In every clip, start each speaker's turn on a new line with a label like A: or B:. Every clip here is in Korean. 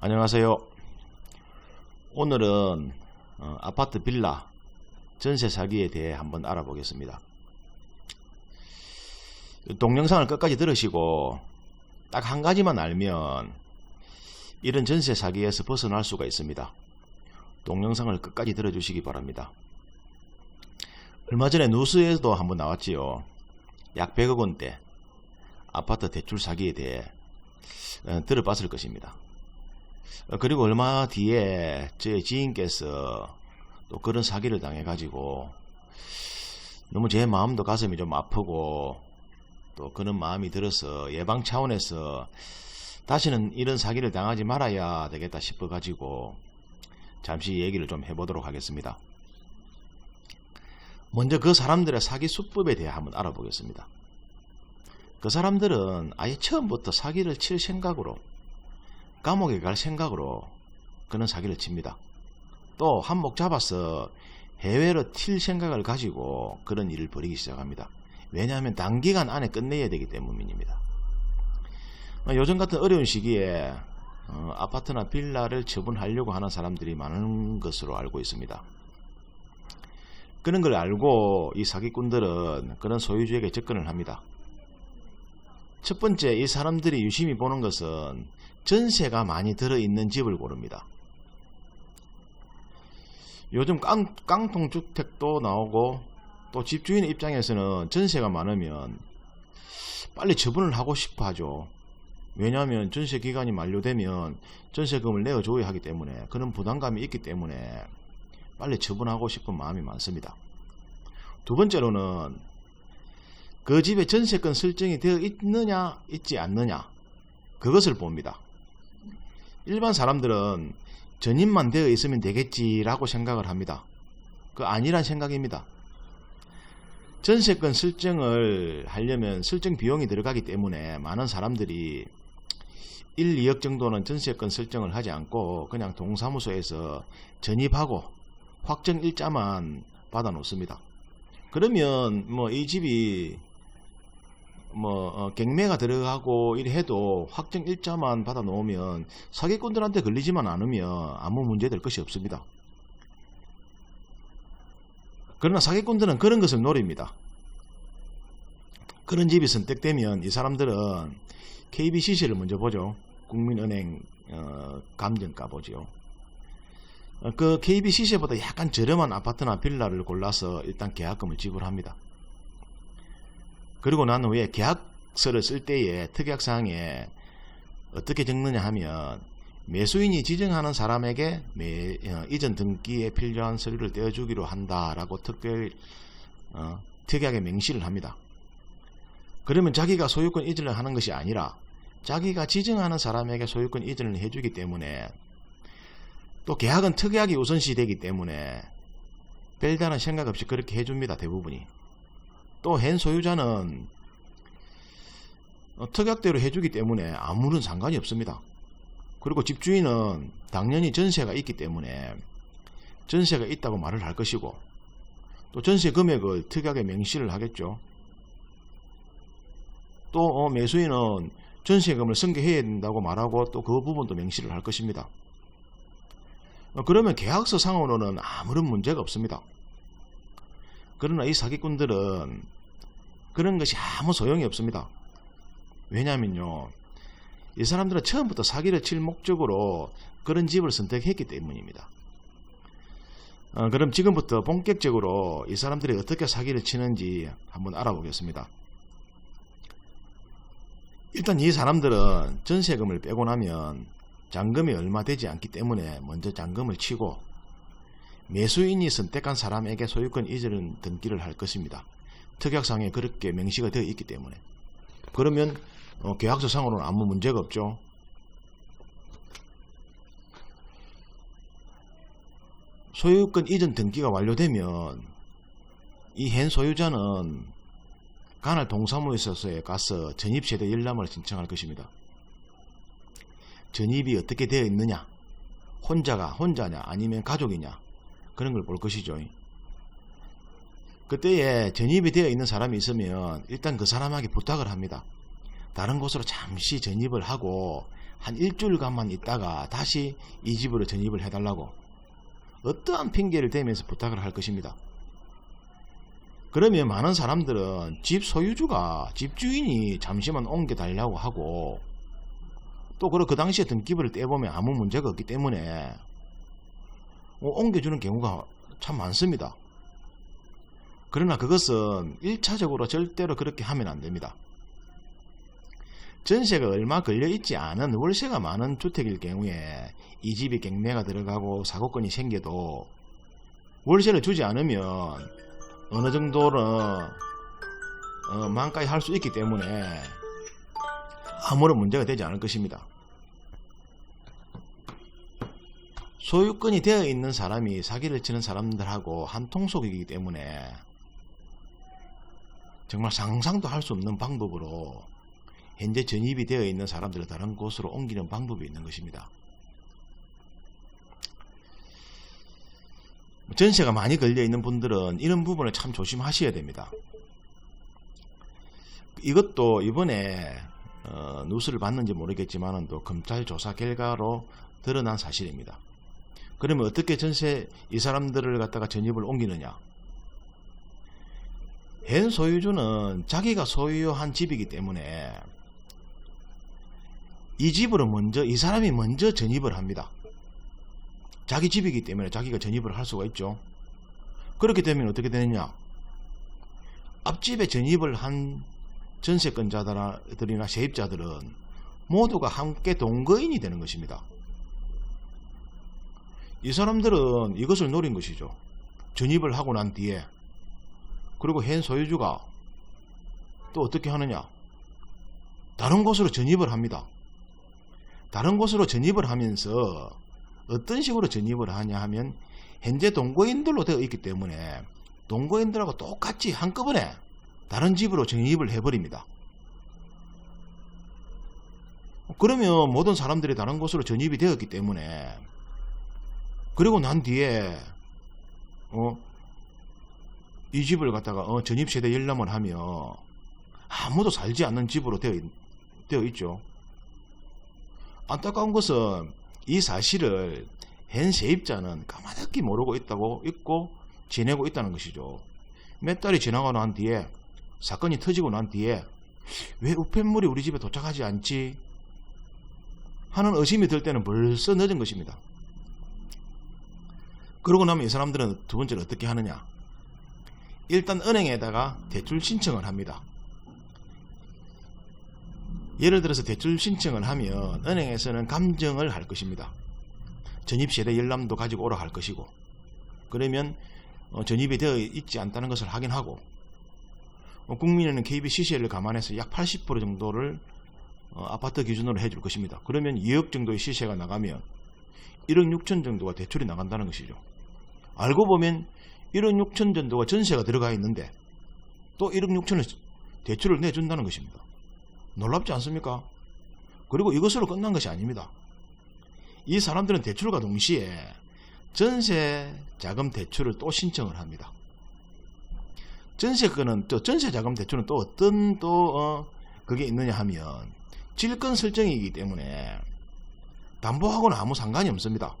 A: 안녕하세요. 오늘은 아파트 빌라 전세 사기에 대해 한번 알아보겠습니다. 동영상을 끝까지 들으시고 딱 한 가지만 알면 이런 전세 사기에서 벗어날 수가 있습니다. 동영상을 끝까지 들어주시기 바랍니다. 얼마 전에 뉴스에도 한번 나왔지요. 약 100억 원대 아파트 대출 사기에 대해 들어봤을 것입니다. 그리고 얼마 뒤에 제 지인께서 또 그런 사기를 당해가지고 너무 제 마음도 가슴이 좀 아프고 또 그런 마음이 들어서 예방 차원에서 다시는 이런 사기를 당하지 말아야 되겠다 싶어가지고 잠시 얘기를 좀 해보도록 하겠습니다. 먼저 그 사람들의 사기 수법에 대해 한번 알아보겠습니다. 그 사람들은 아예 처음부터 사기를 칠 생각으로 감옥에 갈 생각으로 그런 사기를 칩니다. 또 한몫 잡아서 해외로 튈 생각을 가지고 그런 일을 벌이기 시작합니다. 왜냐하면 단기간 안에 끝내야 되기 때문입니다. 요즘 같은 어려운 시기에 아파트나 빌라를 처분하려고 하는 사람들이 많은 것으로 알고 있습니다. 그런 걸 알고 이 사기꾼들은 그런 소유주에게 접근을 합니다. 첫 번째, 이 사람들이 유심히 보는 것은 전세가 많이 들어있는 집을 고릅니다. 요즘 깡통주택도 나오고 또 집주인 입장에서는 전세가 많으면 빨리 처분을 하고 싶어 하죠. 왜냐하면 전세 기간이 만료되면 전세금을 내어줘야 하기 때문에 그런 부담감이 있기 때문에 빨리 처분하고 싶은 마음이 많습니다. 두 번째로는 그 집에 전세권 설정이 되어 있느냐 있지 않느냐 그것을 봅니다. 일반 사람들은 전입만 되어 있으면 되겠지라고 생각을 합니다. 그 아니란 생각입니다. 전세권 설정을 하려면 설정 비용이 들어가기 때문에 많은 사람들이 1, 2억 정도는 전세권 설정을 하지 않고 그냥 동사무소에서 전입하고 확정 일자만 받아 놓습니다. 그러면 이 집이 경매가 들어가고 이래 해도 확정 일자만 받아 놓으면 사기꾼들한테 걸리지만 않으면 아무 문제될 것이 없습니다. 그러나 사기꾼들은 그런 것을 노립니다. 그런 집이 선택되면 이 사람들은 KBCC를 먼저 보죠. 국민은행 감정가 보죠. 그 KBCC보다 약간 저렴한 아파트나 빌라를 골라서 일단 계약금을 지불합니다. 그리고 난 후에 계약서를 쓸 때에 특약사항에 어떻게 적느냐 하면 매수인이 지정하는 사람에게 이전 등기에 필요한 서류를 떼어주기로 한다라고 특약에 명시를 합니다. 그러면 자기가 소유권 이전을 하는 것이 아니라 자기가 지정하는 사람에게 소유권 이전을 해주기 때문에 또 계약은 특약이 우선시 되기 때문에 별다른 생각 없이 그렇게 해줍니다. 대부분이. 또 현 소유자는 특약대로 해주기 때문에 아무런 상관이 없습니다. 그리고 집주인은 당연히 전세가 있기 때문에 전세가 있다고 말을 할 것이고 또 전세 금액을 특약에 명시를 하겠죠. 또 매수인은 전세금을 승계해야 된다고 말하고 또 그 부분도 명시를 할 것입니다. 그러면 계약서 상으로는 아무런 문제가 없습니다. 그러나 이 사기꾼들은 그런 것이 아무 소용이 없습니다. 왜냐하면요, 이 사람들은 처음부터 사기를 칠 목적으로 그런 집을 선택했기 때문입니다. 그럼 지금부터 본격적으로 이 사람들이 어떻게 사기를 치는지 한번 알아보겠습니다. 일단 이 사람들은 전세금을 빼고 나면 잔금이 얼마 되지 않기 때문에 먼저 잔금을 치고 매수인이 선택한 사람에게 소유권 이전 등기를 할 것입니다. 특약상에 그렇게 명시가 되어 있기 때문에. 그러면 계약서상으로는 아무 문제가 없죠. 소유권 이전 등기가 완료되면 이 현 소유자는 관할 동사무소에 가서 전입세대 열람을 신청할 것입니다. 전입이 어떻게 되어 있느냐, 혼자냐 아니면 가족이냐 그런 걸 볼 것이죠. 그때에 전입이 되어 있는 사람이 있으면 일단 그 사람에게 부탁을 합니다. 다른 곳으로 잠시 전입을 하고 한 일주일간만 있다가 다시 이 집으로 전입을 해달라고 어떠한 핑계를 대면서 부탁을 할 것입니다. 그러면 많은 사람들은 집 소유주가 집주인이 잠시만 옮겨달라고 하고 또 그 당시에 등기부를 떼보면 아무 문제가 없기 때문에 옮겨주는 경우가 참 많습니다. 그러나 그것은 1차적으로 절대로 그렇게 하면 안 됩니다. 전세가 얼마 걸려있지 않은 월세가 많은 주택일 경우에 이 집이 경매가 들어가고 사고건이 생겨도 월세를 주지 않으면 어느 정도는 만까지 할 수 있기 때문에 아무런 문제가 되지 않을 것입니다. 소유권이 되어 있는 사람이 사기를 치는 사람들하고 한 통속이기 때문에 정말 상상도 할 수 없는 방법으로 현재 전입이 되어 있는 사람들을 다른 곳으로 옮기는 방법이 있는 것입니다. 전세가 많이 걸려 있는 분들은 이런 부분을 참 조심하셔야 됩니다. 이것도 이번에 뉴스를 봤는지 모르겠지만 또 검찰 조사 결과로 드러난 사실입니다. 그러면 어떻게 이 사람들을 갖다가 전입을 옮기느냐? 현 소유주는 자기가 소유한 집이기 때문에 이 사람이 먼저 전입을 합니다. 자기 집이기 때문에 자기가 전입을 할 수가 있죠. 그렇게 되면 어떻게 되느냐? 앞집에 전입을 한 전세권자들이나 세입자들은 모두가 함께 동거인이 되는 것입니다. 이 사람들은 이것을 노린 것이죠. 전입을 하고 난 뒤에 그리고 현 소유주가 또 어떻게 하느냐? 다른 곳으로 전입을 합니다. 다른 곳으로 전입을 하면서 어떤 식으로 전입을 하냐 하면 현재 동거인들로 되어 있기 때문에 동거인들하고 똑같이 한꺼번에 다른 집으로 전입을 해버립니다. 그러면 모든 사람들이 다른 곳으로 전입이 되었기 때문에 그리고 난 뒤에 이 집을 갖다가 전입세대 열람을 하며 아무도 살지 않는 집으로 되어 있죠. 안타까운 것은 이 사실을 현 세입자는 까마득히 모르고 있고 지내고 있다는 것이죠. 몇 달이 지나고 난 뒤에 사건이 터지고 난 뒤에 왜 우편물이 우리 집에 도착하지 않지 하는 의심이 들 때는 벌써 늦은 것입니다. 그러고 나면 이 사람들은 두 번째로 어떻게 하느냐? 일단 은행에다가 대출 신청을 합니다. 예를 들어서 대출 신청을 하면 은행에서는 감정을 할 것입니다. 전입세대 열람도 가지고 오라 할 것이고 그러면 전입이 되어 있지 않다는 것을 확인하고 국민은행 KB 시세를 감안해서 약 80% 정도를 아파트 기준으로 해줄 것입니다. 그러면 2억 정도의 시세가 나가면 1억 6천 정도가 대출이 나간다는 것이죠. 알고 보면 1억 6천 정도가 전세가 들어가 있는데 또 1억 6천을 대출을 내준다는 것입니다. 놀랍지 않습니까? 그리고 이것으로 끝난 것이 아닙니다. 이 사람들은 대출과 동시에 전세 자금 대출을 또 신청을 합니다. 전세 자금 대출은 또 어떤 그게 있느냐 하면 질권 설정이기 때문에 담보하고는 아무 상관이 없습니다.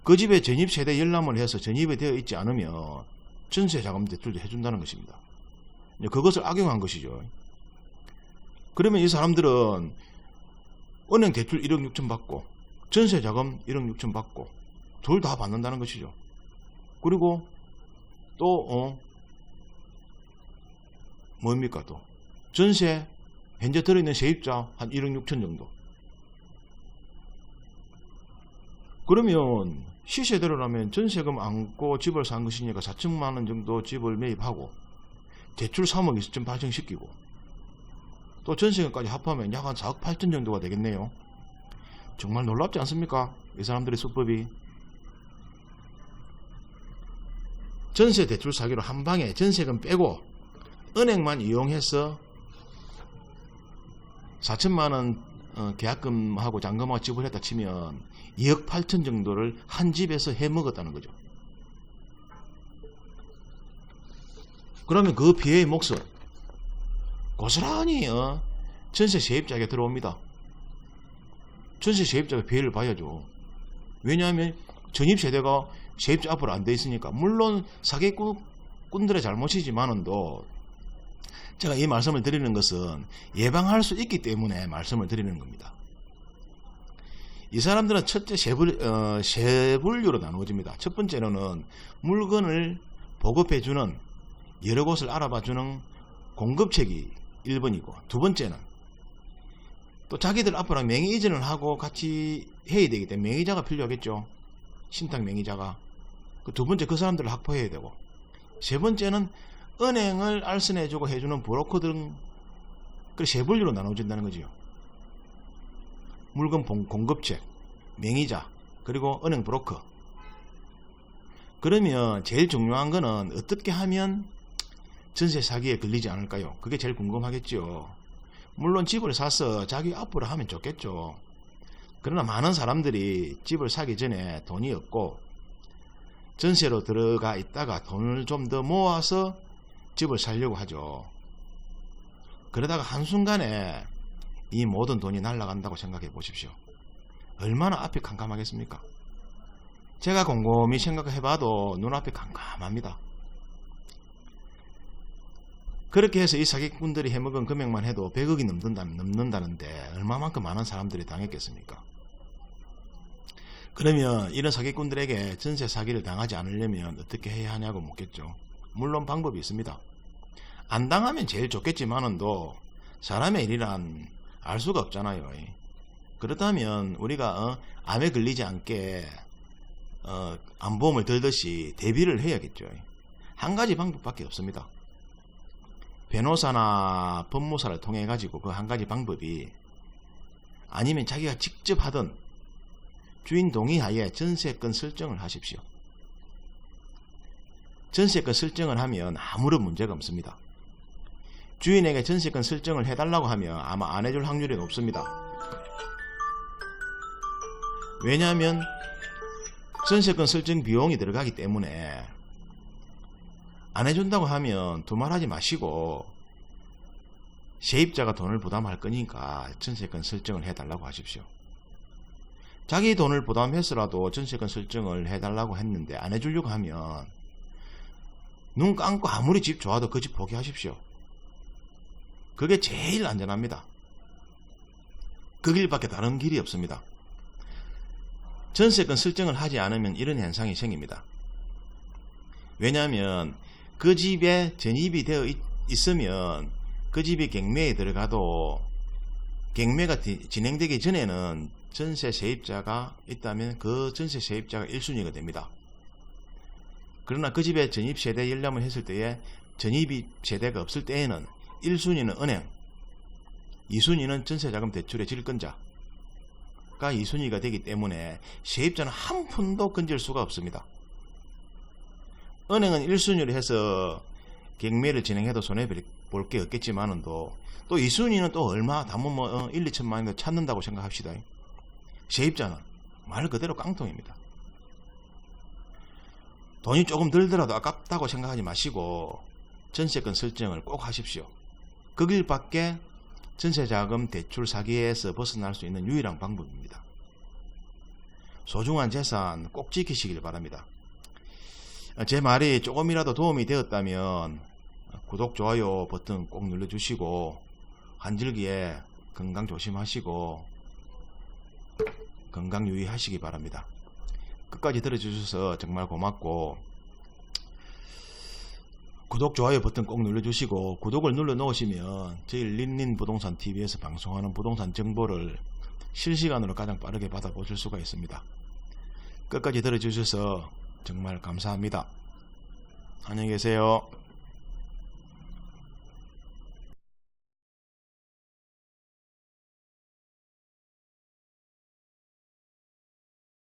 A: 그 집에 전입세대 열람을 해서 전입이 되어 있지 않으면 전세 자금 대출도 해준다는 것입니다. 그것을 악용한 것이죠. 그러면 이 사람들은 은행 대출 1억 6천 받고 전세 자금 1억 6천 받고 둘 다 받는다는 것이죠. 그리고 또 뭡니까 또 전세 현재 들어있는 세입자 한 1억 6천 정도. 그러면 시세대로라면 전세금 안고 집을 산 것이니까 4천만 원 정도 집을 매입하고 대출 3억 2천 발생시키고 또 전세금까지 합하면 약 한 4억 8천 정도가 되겠네요. 정말 놀랍지 않습니까? 이 사람들의 수법이. 전세 대출 사기로 한 방에 전세금 빼고 은행만 이용해서 4천만 원 계약금하고 잔금하고 지불했다 치면 2억 8천 정도를 한 집에서 해먹었다는 거죠. 그러면 그 피해의 몫은 고스란히 전세 세입자에게 들어옵니다. 전세 세입자가 피해를 봐야죠. 왜냐하면 전입 세대가 세입자 앞으로 안 돼 있으니까. 물론 사기꾼들의 잘못이지만은도 제가 이 말씀을 드리는 것은 예방할 수 있기 때문에 말씀을 드리는 겁니다. 이 사람들은 첫째 세 분류로 나누어집니다. 첫 번째로는 물건을 보급해주는, 여러 곳을 알아봐주는 공급책이 1번이고, 두 번째는 또 자기들 앞으로 명의 이전을 하고 같이 해야 되기 때문에 명의자가 필요하겠죠. 신탁 명의자가. 그 두 번째 그 사람들을 확보해야 되고, 세 번째는 은행을 알선해주고 해주는 브로커들. 그 세 분류로 나눠진다는 거죠. 물건 공급책, 명의자, 그리고 은행 브로커. 그러면 제일 중요한 거는 어떻게 하면 전세 사기에 걸리지 않을까요? 그게 제일 궁금하겠죠. 물론 집을 사서 자기 앞으로 하면 좋겠죠. 그러나 많은 사람들이 집을 사기 전에 돈이 없고 전세로 들어가 있다가 돈을 좀 더 모아서 집을 살려고 하죠. 그러다가 한순간에 이 모든 돈이 날아간다고 생각해 보십시오. 얼마나 앞이 캄캄하겠습니까? 제가 곰곰이 생각해 봐도 눈앞이 캄캄합니다. 그렇게 해서 이 사기꾼들이 해먹은 금액만 해도 100억이 넘는다는데 얼마만큼 많은 사람들이 당했겠습니까? 그러면 이런 사기꾼들에게 전세 사기를 당하지 않으려면 어떻게 해야 하냐고 묻겠죠. 물론 방법이 있습니다. 안 당하면 제일 좋겠지만은도 사람의 일이란 알 수가 없잖아요. 그렇다면 우리가 암에 걸리지 않게 암보험을 들듯이 대비를 해야겠죠. 한 가지 방법밖에 없습니다. 변호사나 법무사를 통해 가지고 그 한 가지 방법이, 아니면 자기가 직접 하든 주인 동의하에 전세권 설정을 하십시오. 전세권 설정을 하면 아무런 문제가 없습니다. 주인에게 전세권 설정을 해달라고 하면 아마 안 해줄 확률이 높습니다. 왜냐하면 전세권 설정 비용이 들어가기 때문에 안 해준다고 하면 두말하지 마시고 세입자가 돈을 부담할 거니까 전세권 설정을 해달라고 하십시오. 자기 돈을 부담해서라도 전세권 설정을 해달라고 했는데 안 해주려고 하면 눈 감고 아무리 집 좋아도 그 집 포기하십시오. 그게 제일 안전합니다. 그 길밖에 다른 길이 없습니다. 전세권 설정을 하지 않으면 이런 현상이 생깁니다. 왜냐하면 그 집에 전입이 되어 있으면 그 집이 경매에 들어가도 경매가 진행되기 전에는 전세 세입자가 있다면 그 전세 세입자가 1순위가 됩니다. 그러나 그 집에 전입 세대 열람을 했을 때에 전입 세대가 없을 때에는 1순위는 은행, 2순위는 전세자금 대출의 질권자가 2순위가 되기 때문에 세입자는 한 푼도 건질 수가 없습니다. 은행은 1순위로 해서 경매를 진행해도 손해볼 게 없겠지만은 또 2순위는 또 얼마 담으면 1, 2천만 원 찾는다고 생각합시다. 세입자는 말 그대로 깡통입니다. 돈이 조금 들더라도 아깝다고 생각하지 마시고 전세권 설정을 꼭 하십시오. 그 길밖에 전세자금 대출 사기에서 벗어날 수 있는 유일한 방법입니다. 소중한 재산 꼭 지키시길 바랍니다. 제 말이 조금이라도 도움이 되었다면 구독, 좋아요 버튼 꼭 눌러주시고 환절기에 건강 조심하시고 건강 유의하시기 바랍니다. 끝까지 들어주셔서 정말 고맙고 구독, 좋아요 버튼 꼭 눌러주시고 구독을 눌러 놓으시면 저희 린린부동산TV에서 방송하는 부동산 정보를 실시간으로 가장 빠르게 받아보실 수가 있습니다. 끝까지 들어주셔서 정말 감사합니다. 안녕히 계세요.